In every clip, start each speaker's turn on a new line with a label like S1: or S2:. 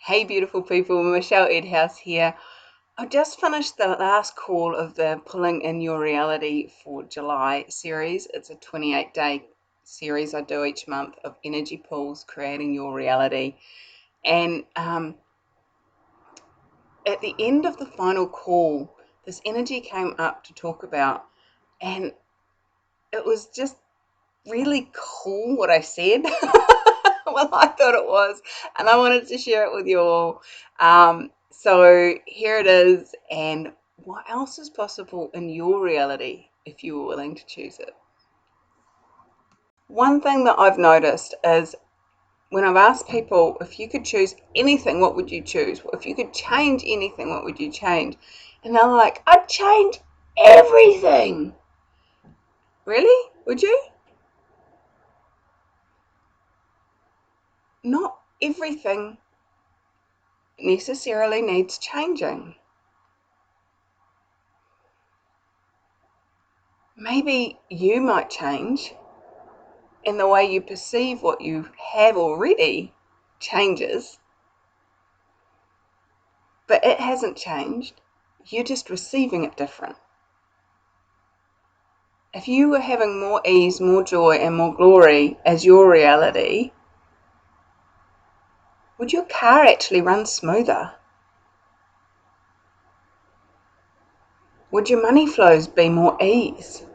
S1: Hey beautiful people, Michelle Edhouse here. I just finished the last call of the Pulling in Your Reality for July series. It's a 28-day series I do each month of energy pulls, creating your reality. And at the end of the final call, this energy came up to talk about, and it was just really cool what I said. Well, I thought it was, and I wanted to share it with you all. So here it is, and what else is possible in your reality if you were willing to choose it? One thing that I've noticed is when I've asked people, if you could choose anything, what would you choose? If you could change anything, what would you change? And they're like, I'd change everything. Really? Would you? Not everything necessarily needs changing. Maybe you might change, and the way you perceive what you have already changes, but it hasn't changed. You're just receiving it different. If you were having more ease, more joy, and more glory as your reality, would your car actually run smoother? Would your money flows be more ease?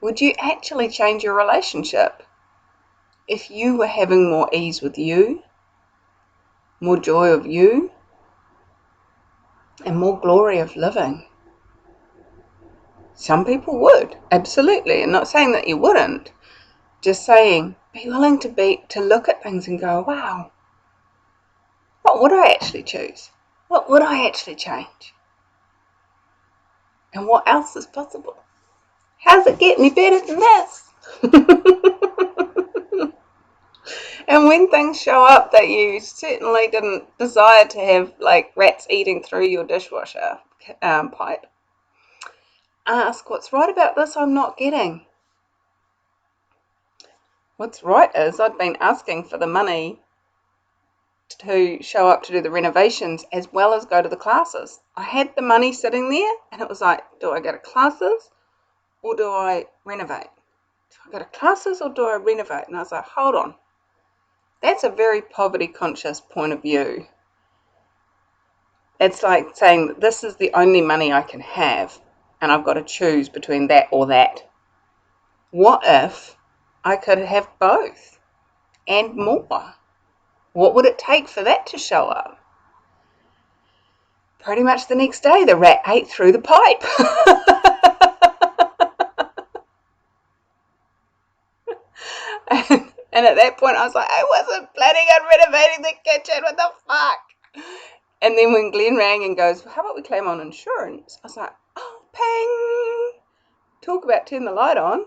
S1: Would you actually change your relationship if you were having more ease with you, more joy of you, and more glory of living? Some people would, absolutely. I'm not saying that you wouldn't. Just saying, be willing to look at things and go, wow, what would I actually choose? What would I actually change? And what else is possible? How's it get any better than this? And when things show up that you certainly didn't desire to have, like rats eating through your dishwasher pipe, ask, what's right about this I'm not getting? What's right is I'd been asking for the money to show up to do the renovations as well as go to the classes. I had the money sitting there, and it was like, do I go to classes or do I renovate? Do I go to classes or do I renovate? And I was like, hold on. That's a very poverty conscious point of view. It's like saying this is the only money I can have and I've got to choose between that or that. What if I could have both and more? What would it take for that to show up? Pretty much the next day, the rat ate through the pipe. And at that point, I was like, I wasn't planning on renovating the kitchen. What the fuck? And then when Glenn rang and goes, well, how about we claim on insurance? I was like, oh, ping. Talk about turn the light on.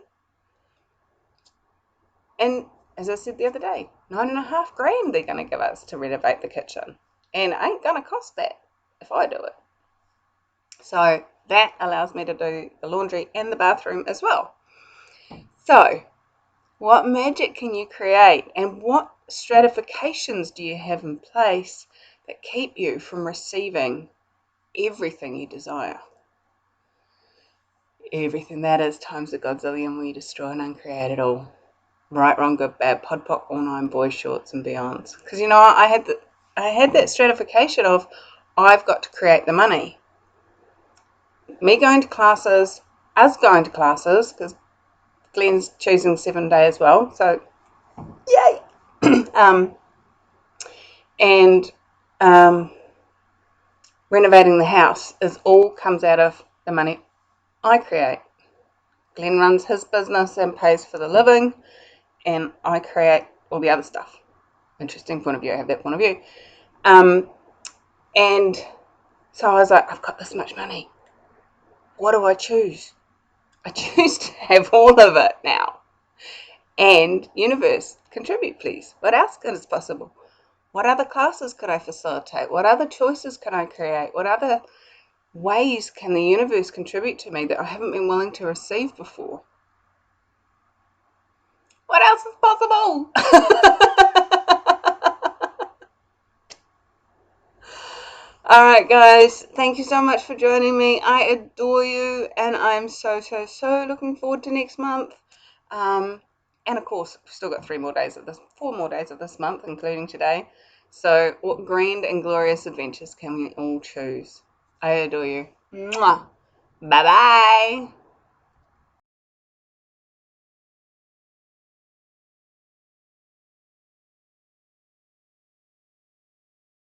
S1: And as I said the other day, $9,500 they're going to give us to renovate the kitchen. And it ain't going to cost that if I do it. So that allows me to do the laundry and the bathroom as well. So what magic can you create, and what stratifications do you have in place that keep you from receiving everything you desire? Everything that is times a godzillion, we destroy and uncreate it all. Right, wrong, good, bad, pod, pop, all nine, boys, shorts, and beyonds. Because you know, I had that stratification of I've got to create the money. Me going to classes, us going to classes, because Glenn's choosing 7 day as well, so yay. And renovating the house all comes out of the money I create. Glenn runs his business and pays for the living, and I create all the other stuff. Interesting point of view. I have that point of view. And so I was like, I've got this much money. What do I choose? I choose to have all of it now. And universe, contribute please. What else is possible? What other classes could I facilitate? What other choices can I create? What other ways can the universe contribute to me that I haven't been willing to receive before? What else is possible? Alright, guys, thank you so much for joining me. I adore you, and I'm so looking forward to next month. And of course, we've still got 4 more days of this month, including today. So, what grand and glorious adventures can we all choose? I adore you. Mwah. Bye bye.